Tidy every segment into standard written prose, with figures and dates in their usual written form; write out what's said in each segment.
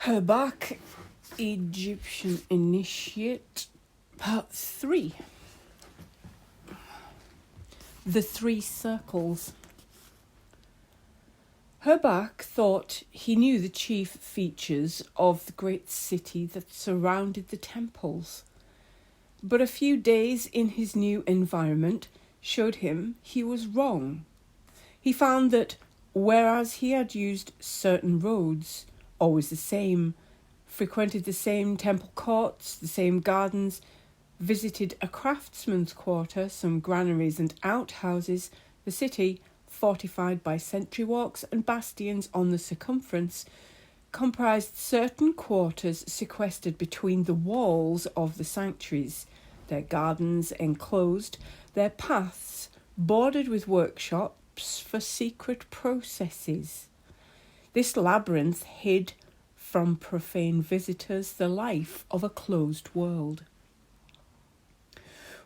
Her Bak Egyptian Initiate, Part 3. The Three Circles. Her Bak thought he knew the chief features of the great city that surrounded the temples, but a few days in his new environment showed him he was wrong. He found that whereas he had used certain roads, always the same, frequented the same temple courts, the same gardens, visited a craftsman's quarter, some granaries and outhouses, the city, fortified by sentry walks and bastions on the circumference, comprised certain quarters sequestered between the walls of the sanctuaries, their gardens enclosed, their paths bordered with workshops for secret processes. This labyrinth hid from profane visitors the life of a closed world.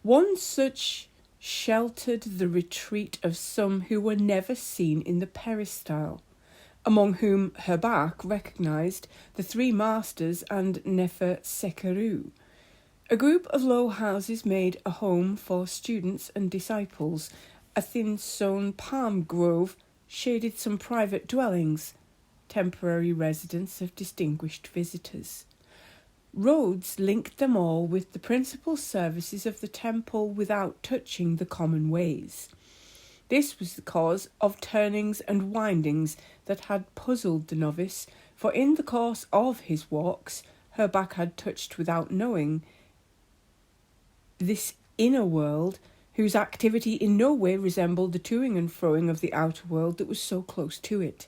One such sheltered the retreat of some who were never seen in the peristyle, among whom Her Bak recognised the three masters and Nefer Sekeru. A group of low houses made a home for students and disciples. A thin-sown palm grove shaded some private dwellings, temporary residence of distinguished visitors. Roads linked them all with the principal services of the temple without touching the common ways. This was the cause of turnings and windings that had puzzled the novice, for in the course of his walks, Her Bak had touched without knowing this inner world whose activity in no way resembled the toing and froing of the outer world that was so close to it.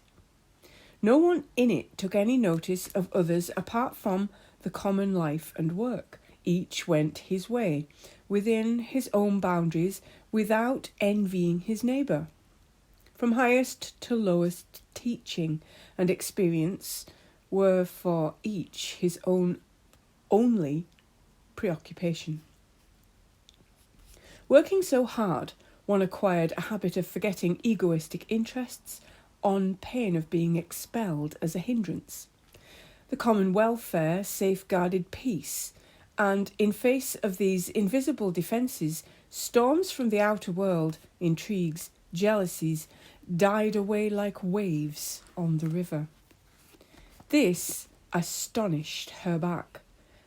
No one in it took any notice of others apart from the common life and work. Each went his way, within his own boundaries, without envying his neighbour. From highest to lowest, teaching and experience were for each his own only preoccupation. Working so hard, one acquired a habit of forgetting egoistic interests on pain of being expelled as a hindrance. The common welfare safeguarded peace, and in face of these invisible defences, storms from the outer world, intrigues, jealousies, died away like waves on the river. This astonished Her Bak.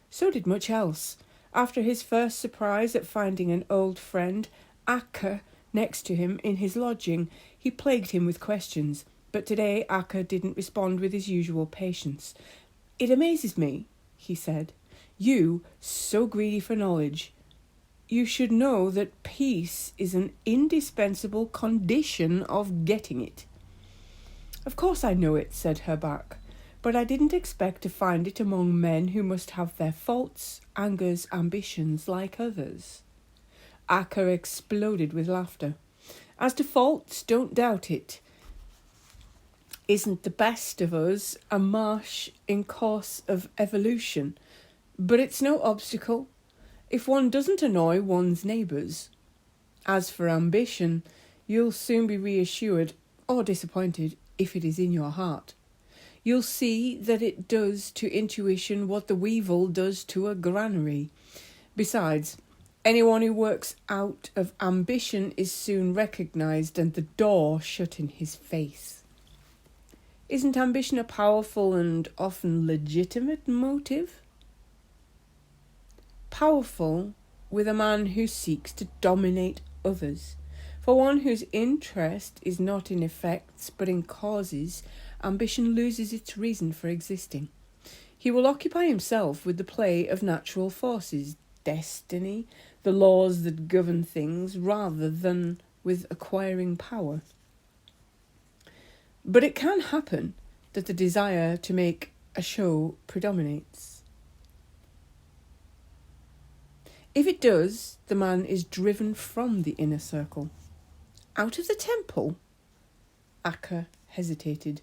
So did much else. After his first surprise at finding an old friend, Akka, next to him in his lodging, he plagued him with questions, but today Akka didn't respond with his usual patience. "It amazes me," he said. "You, so greedy for knowledge. You should know that peace is an indispensable condition of getting it." "Of course I know it," said Her Bak, "but I didn't expect to find it among men who must have their faults, angers, ambitions like others." Akka exploded with laughter. "As to faults, don't doubt it. Isn't the best of us a marsh in course of evolution? But it's no obstacle if one doesn't annoy one's neighbours. As for ambition, you'll soon be reassured or disappointed if it is in your heart. You'll see that it does to intuition what the weevil does to a granary. Besides, anyone who works out of ambition is soon recognised and the door shut in his face. Isn't ambition a powerful and often legitimate motive? Powerful with a man who seeks to dominate others. For one whose interest is not in effects but in causes, ambition loses its reason for existing. He will occupy himself with the play of natural forces, destiny, the laws that govern things, rather than with acquiring power. But it can happen that the desire to make a show predominates. If it does, the man is driven from the inner circle. Out of the temple? Akka hesitated.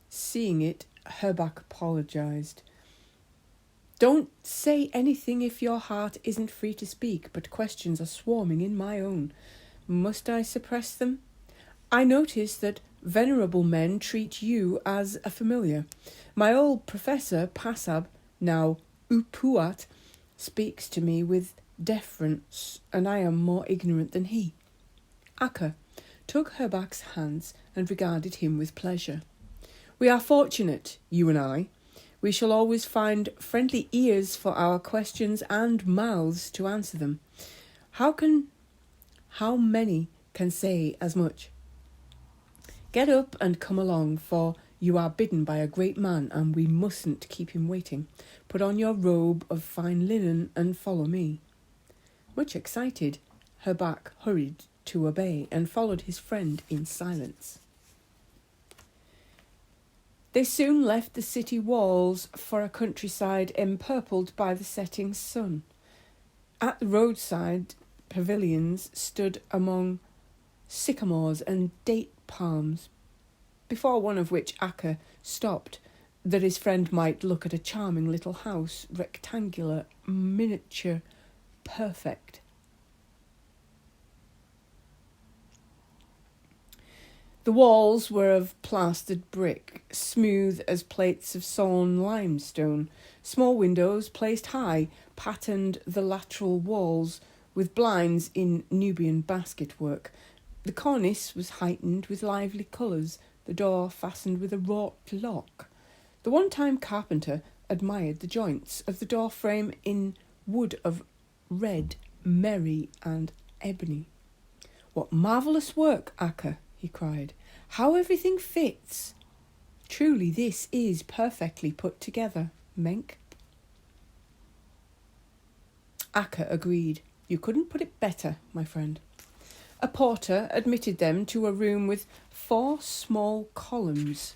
Seeing it, Her Bak apologised. "Don't say anything if your heart isn't free to speak, but questions are swarming in my own. Must I suppress them? I notice that venerable men treat you as a familiar. My old professor, Pasab, now Upuat, speaks to me with deference, and I am more ignorant than he. Akka took Her Bak's hands and regarded him with pleasure. We are fortunate, you and I. We shall always find friendly ears for our questions and mouths to answer them. How many can say as much? Get up and come along, for you are bidden by a great man, and we mustn't keep him waiting. Put on your robe of fine linen and follow me. Much excited, Her Bak hurried to obey and followed his friend in silence. They soon left the city walls for a countryside empurpled by the setting sun. At the roadside, pavilions stood among sycamores and date palms, before one of which Akka stopped, that his friend might look at a charming little house, rectangular, miniature, perfect. The walls were of plastered brick, smooth as plates of sawn limestone. Small windows, placed high, patterned the lateral walls with blinds in Nubian basketwork. The cornice was heightened with lively colours, the door fastened with a wrought lock. The one-time carpenter admired the joints of the door frame in wood of red, merry, and ebony. "What marvellous work, Akka!" he cried. "How everything fits! Truly this is perfectly put together, Menk." Akka agreed. "You couldn't put it better, my friend." A porter admitted them to a room with 4 small columns,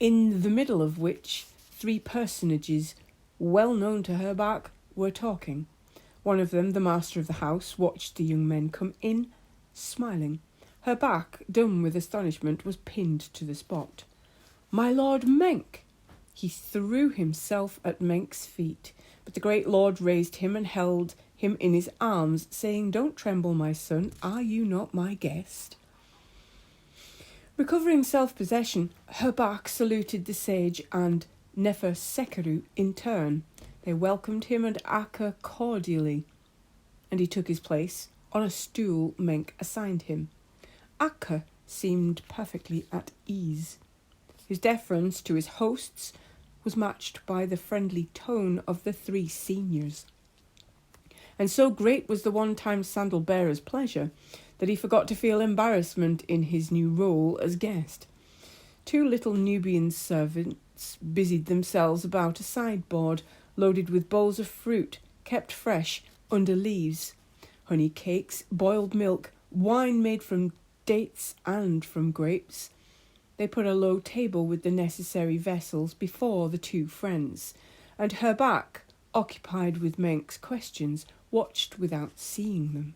in the middle of which 3 personages, well known to Her Bak, were talking. One of them, the master of the house, watched the young men come in, smiling. Her Bak, dumb with astonishment, was pinned to the spot. "My Lord Menk!" He threw himself at Menk's feet, but the great lord raised him and held him in his arms, saying, "Don't tremble, my son. Are you not my guest?" Recovering self-possession, Her Bak saluted the sage and Nefer Sekeru in turn. They welcomed him and Akka cordially, and he took his place on a stool Menk assigned him. Akka seemed perfectly at ease. His deference to his hosts was matched by the friendly tone of the 3 seniors. And so great was the one-time sandal-bearer's pleasure that he forgot to feel embarrassment in his new role as guest. 2 little Nubian servants busied themselves about a sideboard loaded with bowls of fruit, kept fresh under leaves, honey cakes, boiled milk, wine made from dates and from grapes. They put a low table with the necessary vessels before the 2 friends, and Her Bak, occupied with Menk's questions, watched without seeing them.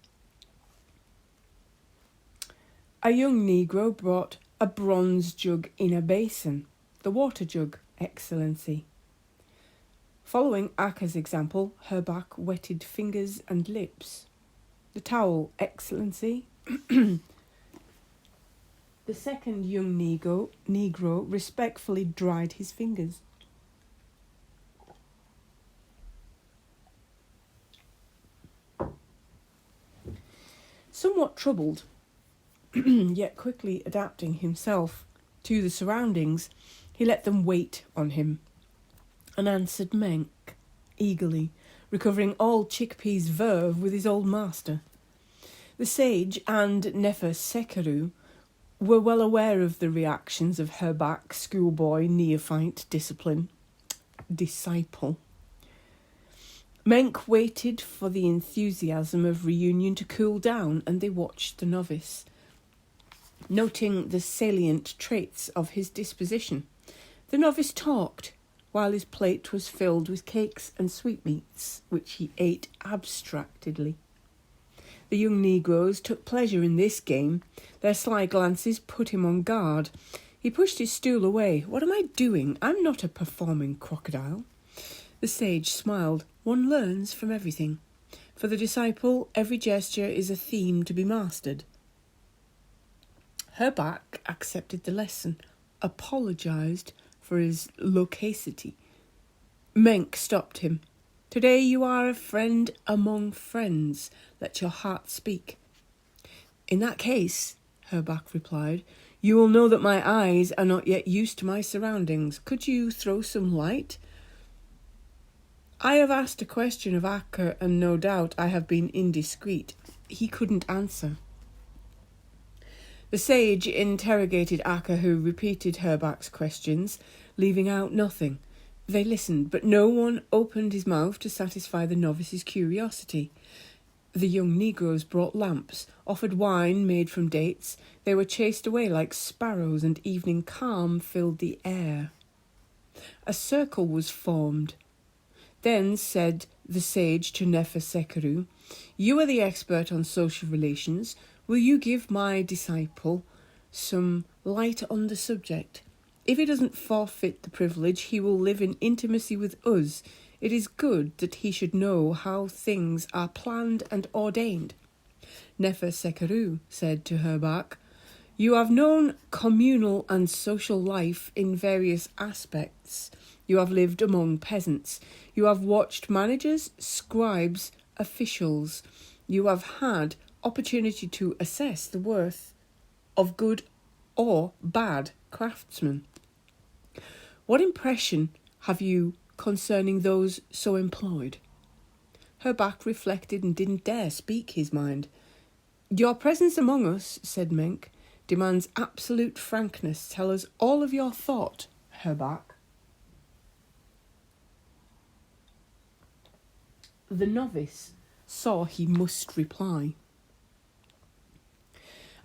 A young negro brought a bronze jug in a basin. "The water jug, Excellency." Following Akka's example, Her Bak wetted fingers and lips. "The towel, Excellency." The second young negro respectfully dried his fingers. Somewhat troubled, yet quickly adapting himself to the surroundings, he let them wait on him, and answered Menk eagerly, recovering all Chickpea's verve with his old master. The sage and Nefer Sekeru were well aware of the reactions of Her Bak, schoolboy, neophyte, disciple. Menk waited for the enthusiasm of reunion to cool down, and they watched the novice, noting the salient traits of his disposition. The novice talked, while his plate was filled with cakes and sweetmeats, which he ate abstractedly. The young negroes took pleasure in this game. Their sly glances put him on guard. He pushed his stool away. "What am I doing? I'm not a performing crocodile." The sage smiled. "One learns from everything. For the disciple, every gesture is a theme to be mastered." Her Bak accepted the lesson, apologised for his loquacity. Menk stopped him. "Today you are a friend among friends. Let your heart speak." "In that case," Her Bak replied, "you will know that my eyes are not yet used to my surroundings. Could you throw some light?" "I have asked a question of Akka, and no doubt I have been indiscreet." He couldn't answer. The sage interrogated Akka, who repeated Her Bak's questions, leaving out nothing. They listened, but no one opened his mouth to satisfy the novice's curiosity. The young negroes brought lamps, offered wine made from dates. They were chased away like sparrows, and evening calm filled the air. A circle was formed. Then said the sage to Nefer Sekeru, "You are the expert on social relations. Will you give my disciple some light on the subject? If he doesn't forfeit the privilege, he will live in intimacy with us. It is good that he should know how things are planned and ordained." Nefer Sekeru said to Her Bak, "You have known communal and social life in various aspects. You have lived among peasants. You have watched managers, scribes, officials. You have had opportunity to assess the worth of good or bad craftsmen. What impression have you concerning those so employed?" Her Bak reflected and didn't dare speak his mind. "Your presence among us," said Menk, "demands absolute frankness. Tell us all of your thought, Her Bak." The novice saw he must reply.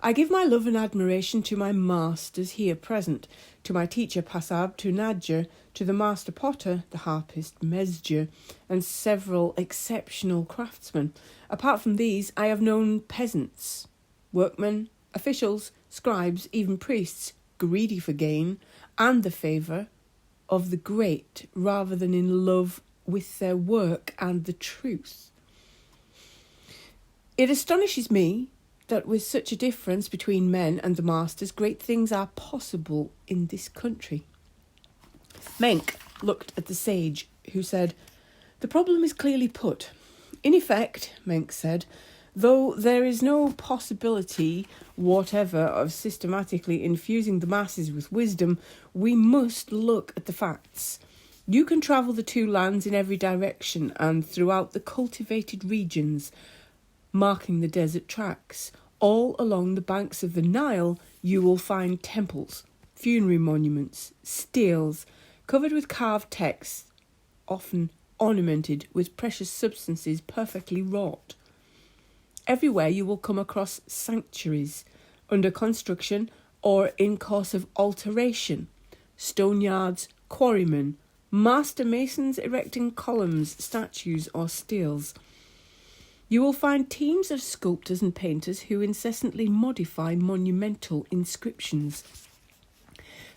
"I give my love and admiration to my masters here present, to my teacher Pasab, to Nadja, to the master potter, the harpist Mesja, and several exceptional craftsmen. Apart from these, I have known peasants, workmen, officials, scribes, even priests, greedy for gain and the favour of the great rather than in love with their work and the truth. It astonishes me that with such a difference between men and the masters, great things are possible in this country." Menk looked at the sage, who said, "The problem is clearly put. In effect," Menk said, "though there is no possibility whatever of systematically infusing the masses with wisdom, we must look at the facts. You can travel the two lands in every direction and throughout the cultivated regions, marking the desert tracks. All along the banks of the Nile you will find temples, funerary monuments, steles, covered with carved texts, often ornamented with precious substances perfectly wrought. Everywhere you will come across sanctuaries, under construction or in course of alteration, stoneyards, quarrymen, master masons erecting columns, statues or steles. You will find teams of sculptors and painters who incessantly modify monumental inscriptions.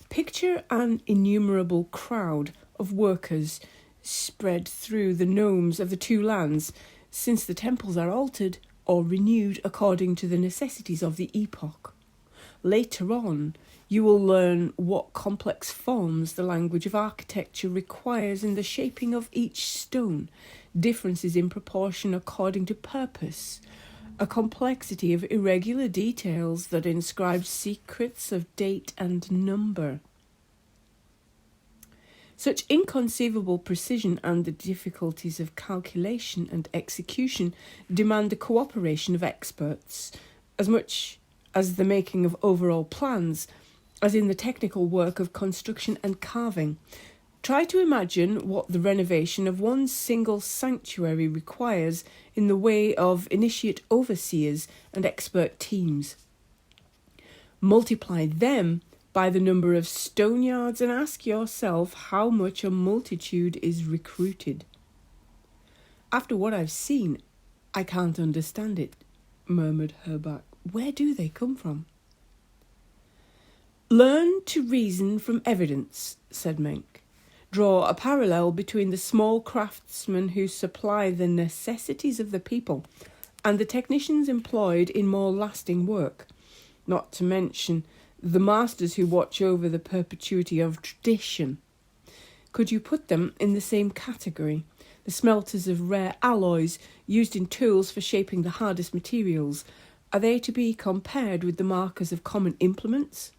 Picture an innumerable crowd of workers spread through the nomes of the two lands, since the temples are altered or renewed according to the necessities of the epoch. Later on, you will learn what complex forms the language of architecture requires in the shaping of each stone, differences in proportion according to purpose, a complexity of irregular details that inscribe secrets of date and number. Such inconceivable precision and the difficulties of calculation and execution demand the cooperation of experts, as much as the making of overall plans, as in the technical work of construction and carving. Try to imagine what the renovation of one single sanctuary requires in the way of initiate overseers and expert teams. Multiply them by the number of stoneyards and ask yourself how much a multitude is recruited. After what I've seen, I can't understand it, murmured Her Bak. Where do they come from? Learn to reason from evidence, said Menk. Draw a parallel between the small craftsmen who supply the necessities of the people and the technicians employed in more lasting work. not to mention the masters who watch over the perpetuity of tradition. Could you put them in the same category? The smelters of rare alloys used in tools for shaping the hardest materials, are they to be compared with the markers of common implements?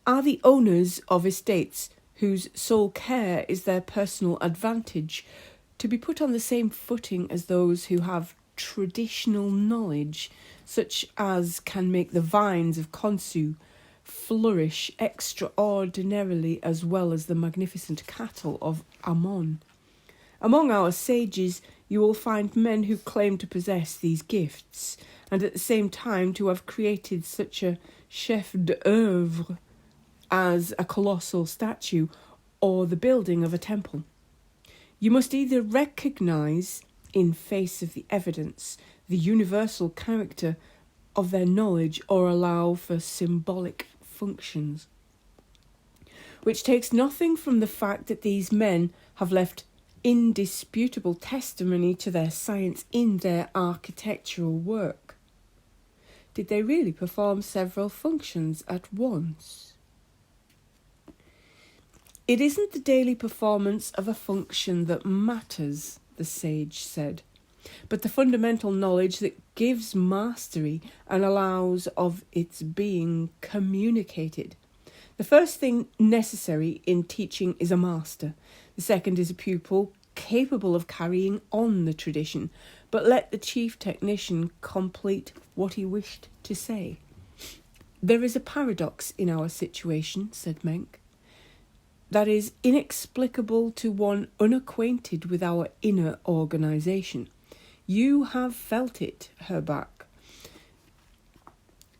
Are the owners of estates whose sole care is their personal advantage to be put on the same footing as those who have traditional knowledge, such as can make the vines of Khonsu flourish extraordinarily as well as the magnificent cattle of Ammon? Among our sages you will find men who claim to possess these gifts, and at the same time to have created such a chef d'oeuvre as a colossal statue or the building of a temple. You must either recognise, in face of the evidence, the universal character of their knowledge, or allow for symbolic functions, which takes nothing from the fact that these men have left indisputable testimony to their science in their architectural work. Did they really perform several functions at once? It isn't the daily performance of a function that matters, the sage said, but the fundamental knowledge that gives mastery and allows of its being communicated. The first thing necessary in teaching is a master. The second is a pupil capable of carrying on the tradition, but let the chief technician complete what he wished to say. There is a paradox in our situation, said Menck, that is inexplicable to one unacquainted with our inner organisation. You have felt it, Her Bak.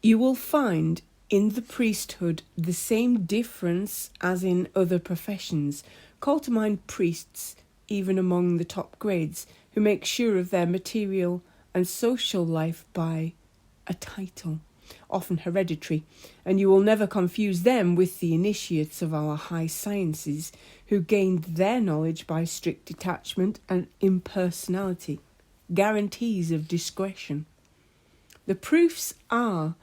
You will find in the priesthood the same difference as in other professions. Call to mind priests, even among the top grades, who make sure of their material and social life by a title, often hereditary, and you will never confuse them with the initiates of our high sciences, who gained their knowledge by strict detachment and impersonality, guarantees of discretion. The proofs are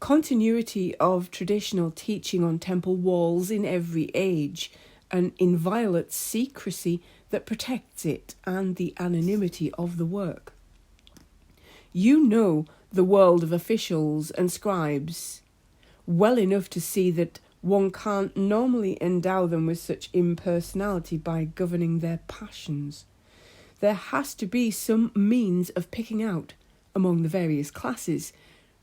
continuity of traditional teaching on temple walls in every age, an inviolate secrecy that protects it, and the anonymity of the work. You know the world of officials and scribes well enough to see that one can't normally endow them with such impersonality by governing their passions. There has to be some means of picking out, among the various classes,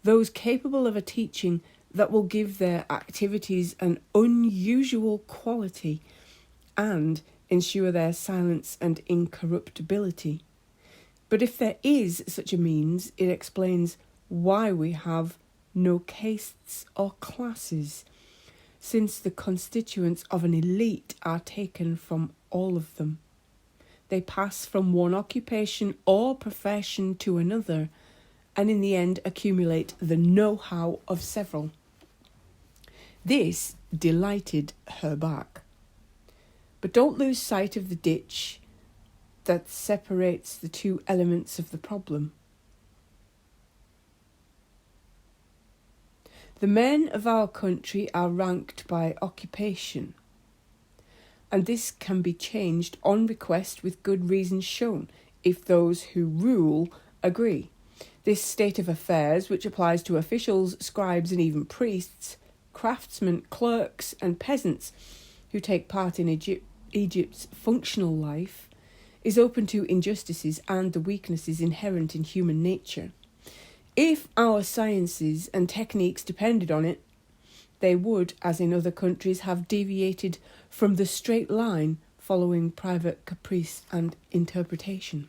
those capable of a teaching that will give their activities an unusual quality and ensure their silence and incorruptibility. But if there is such a means, it explains why we have no castes or classes, since the constituents of an elite are taken from all of them. They pass from one occupation or profession to another, and in the end accumulate the know-how of several. This delighted Her Bak. But don't lose sight of the ditch that separates the two elements of the problem. The men of our country are ranked by occupation, and this can be changed on request with good reasons shown, if those who rule agree. This state of affairs, which applies to officials, scribes and even priests, craftsmen, clerks and peasants who take part in Egypt's functional life, is open to injustices and the weaknesses inherent in human nature. If our sciences and techniques depended on it, they would, as in other countries, have deviated from the straight line following private caprice and interpretation.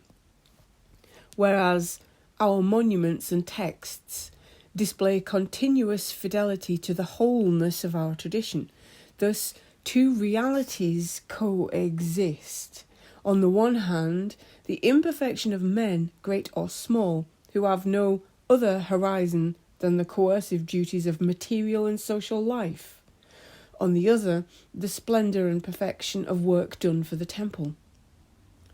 Whereas our monuments and texts display continuous fidelity to the wholeness of our tradition. Thus, two realities coexist. On the one hand, the imperfection of men, great or small, who have no other horizon than the coercive duties of material and social life. On the other, the splendour and perfection of work done for the temple.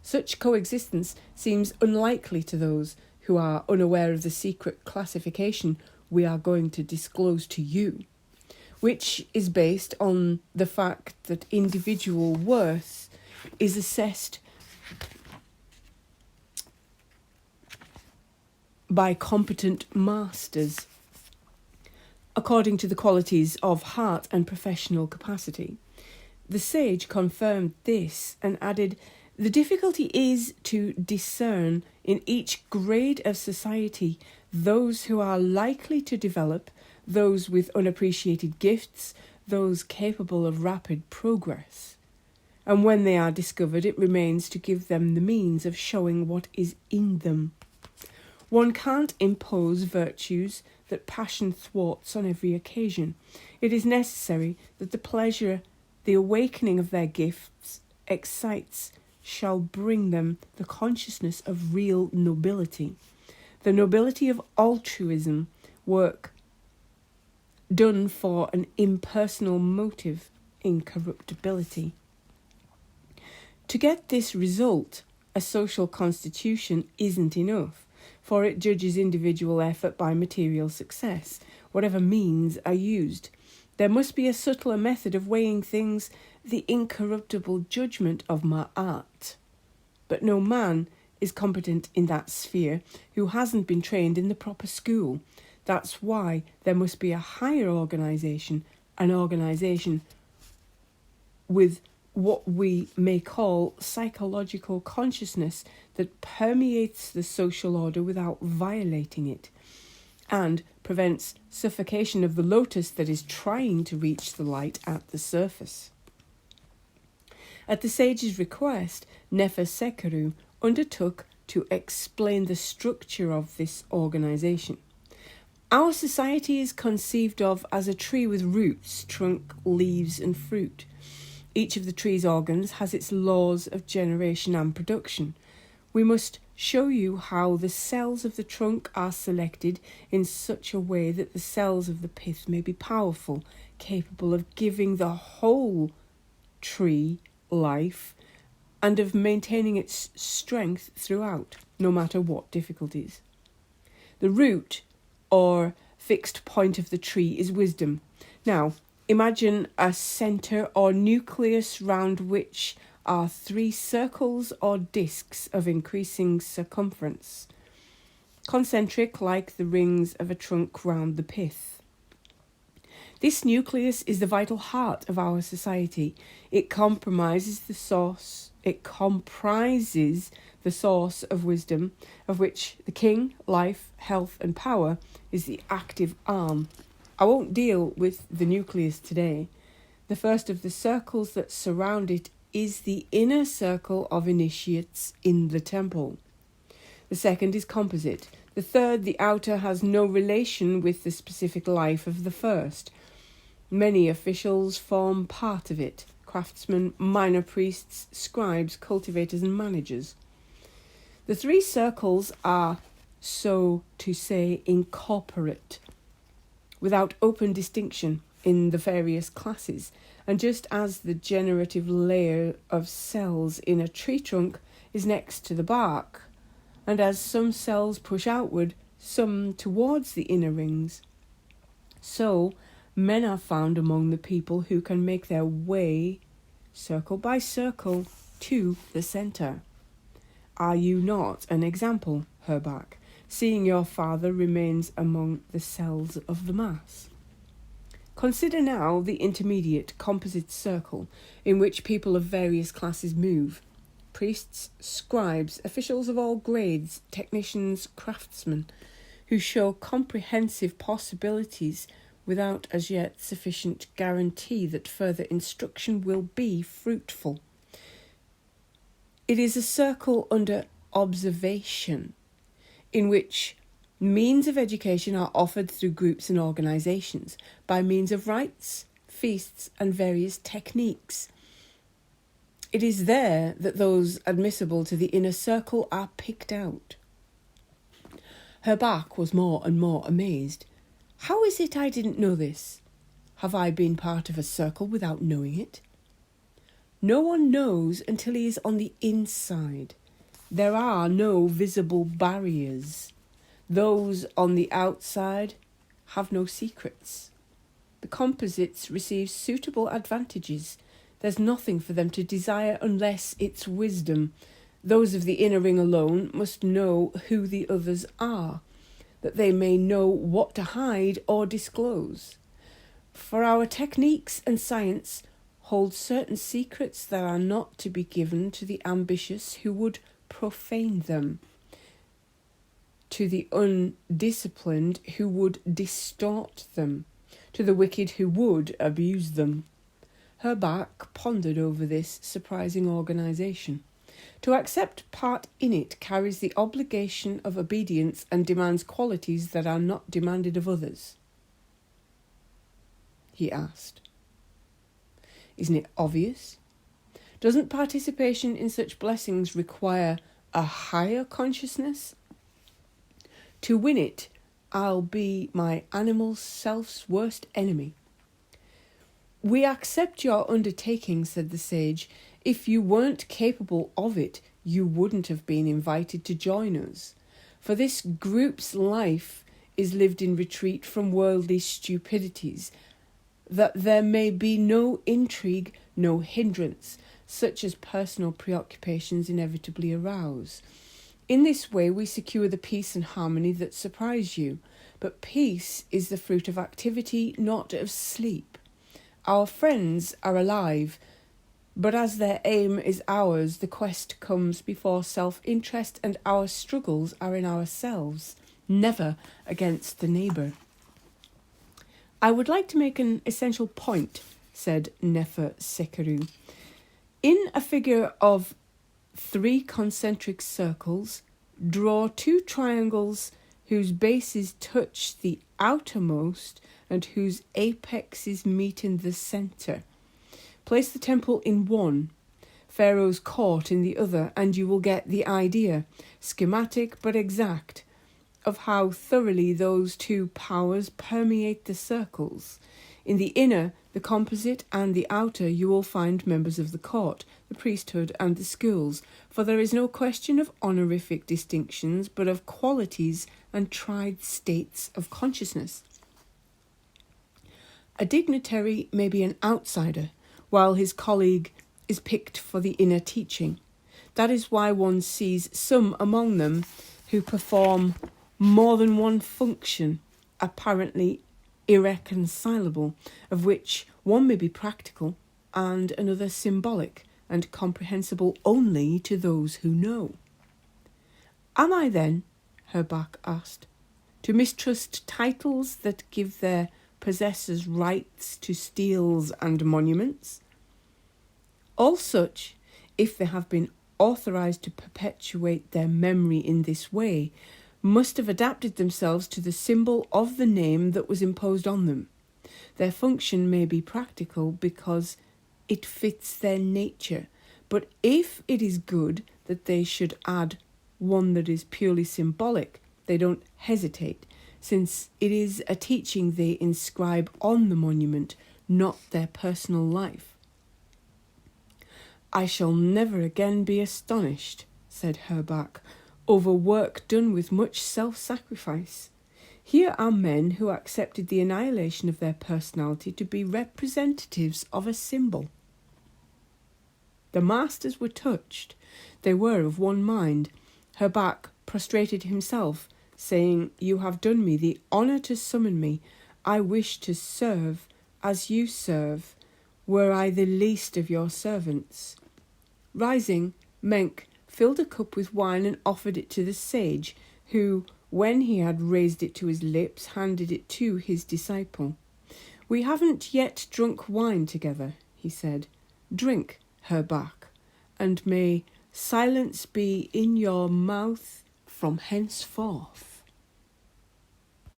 Such coexistence seems unlikely to those who are unaware of the secret classification we are going to disclose to you, which is based on the fact that individual worth is assessed by competent masters according to the qualities of heart and professional capacity. The sage confirmed this and added, "The difficulty is to discern in each grade of society those who are likely to develop, those with unappreciated gifts, those capable of rapid progress. And when they are discovered, it remains to give them the means of showing what is in them. One can't impose virtues that passion thwarts on every occasion. It is necessary that the pleasure the awakening of their gifts excites shall bring them the consciousness of real nobility, the nobility of altruism, work done for an impersonal motive, incorruptibility. To get this result, a social constitution isn't enough, for it judges individual effort by material success, whatever means are used. There must be a subtler method of weighing things, the incorruptible judgment of ma'at. But no man is competent in that sphere who hasn't been trained in the proper school. That's why there must be a higher organisation, an organisation with what we may call psychological consciousness that permeates the social order without violating it, and prevents suffocation of the lotus that is trying to reach the light at the surface." At the sage's request, Nefer Sekeru undertook to explain the structure of this organisation. Our society is conceived of as a tree with roots, trunk, leaves and fruit. Each of the tree's organs has its laws of generation and production. We must show you how the cells of the trunk are selected in such a way that the cells of the pith may be powerful, capable of giving the whole tree life and of maintaining its strength throughout, no matter what difficulties. The root, or fixed point of the tree, is wisdom. Now, imagine a centre or nucleus round which are 3 circles or discs of increasing circumference, concentric like the rings of a trunk round the pith. This nucleus is the vital heart of our society. It comprises the source of wisdom, of which the king, life, health and power, is the active arm. I won't deal with the nucleus today. The first of the circles that surround it is the inner circle of initiates in the temple. The second is composite. The third, the outer, has no relation with the specific life of the first. Many officials form part of it: craftsmen, minor priests, scribes, cultivators and managers. The 3 circles are, so to say, incorporate, without open distinction in the various classes, and just as the generative layer of cells in a tree trunk is next to the bark, and as some cells push outward, some towards the inner rings, so men are found among the people who can make their way, circle by circle, to the centre. Are you not an example, Her Bak, seeing your father remains among the cells of the mass? Consider now the intermediate composite circle in which people of various classes move: priests, scribes, officials of all grades, technicians, craftsmen, who show comprehensive possibilities without as yet sufficient guarantee that further instruction will be fruitful. It is a circle under observation, in which means of education are offered through groups and organisations by means of rites, feasts and various techniques. It is there that those admissible to the inner circle are picked out. Her Bak was more and more amazed. How is it I didn't know this? Have I been part of a circle without knowing it? No one knows until he is on the inside. There are no visible barriers. Those on the outside have no secrets. The composites receive suitable advantages. There's nothing for them to desire unless it's wisdom. Those of the inner ring alone must know who the others are, that they may know what to hide or disclose. For our techniques and science hold certain secrets that are not to be given to the ambitious who would profane them, to the undisciplined who would distort them, to the wicked who would abuse them. Her Bak pondered over this surprising organisation. To accept part in it carries the obligation of obedience and demands qualities that are not demanded of others. He asked. Isn't it obvious? Doesn't participation in such blessings require a higher consciousness? To win it, I'll be my animal self's worst enemy. We accept your undertaking, said the sage. If you weren't capable of it, you wouldn't have been invited to join us. For this group's life is lived in retreat from worldly stupidities, that there may be no intrigue, no hindrance, such as personal preoccupations inevitably arouse. In this way we secure the peace and harmony that surprise you. But peace is the fruit of activity, not of sleep. Our friends are alive, but as their aim is ours, the quest comes before self-interest, and our struggles are in ourselves, never against the neighbour. I would like to make an essential point, said Nefer Sekeru. In a figure of 3 concentric circles, draw 2 triangles whose bases touch the outermost and whose apexes meet in the centre. Place the temple in one, Pharaoh's court in the other, and you will get the idea, schematic but exact, of how thoroughly those 2 powers permeate the circles. In the inner, the composite, and the outer, you will find members of the court, the priesthood, and the schools, for there is no question of honorific distinctions, but of qualities and tried states of consciousness. A dignitary may be an outsider, while his colleague is picked for the inner teaching. That is why one sees some among them who perform more than one function, apparently irreconcilable, of which one may be practical and another symbolic and comprehensible only to those who know. Am I then, Her Bak asked, to mistrust titles that give their possessors rights to steels and monuments? All such, if they have been authorised to perpetuate their memory in this way, must have adapted themselves to the symbol of the name that was imposed on them. Their function may be practical because it fits their nature, but if it is good that they should add one that is purely symbolic, they don't hesitate, since it is a teaching they inscribe on the monument, not their personal life. I shall never again be astonished, said Her Bak, over work done with much self-sacrifice. Here are men who accepted the annihilation of their personality to be representatives of a symbol. The masters were touched. They were of one mind. Her Bak prostrated himself, saying, You have done me the honour to summon me. I wish to serve as you serve, were I the least of your servants. Rising, Menk filled a cup with wine and offered it to the sage, who, when he had raised it to his lips, handed it to his disciple. We haven't yet drunk wine together, he said. Drink, Her Bak, and may silence be in your mouth from henceforth.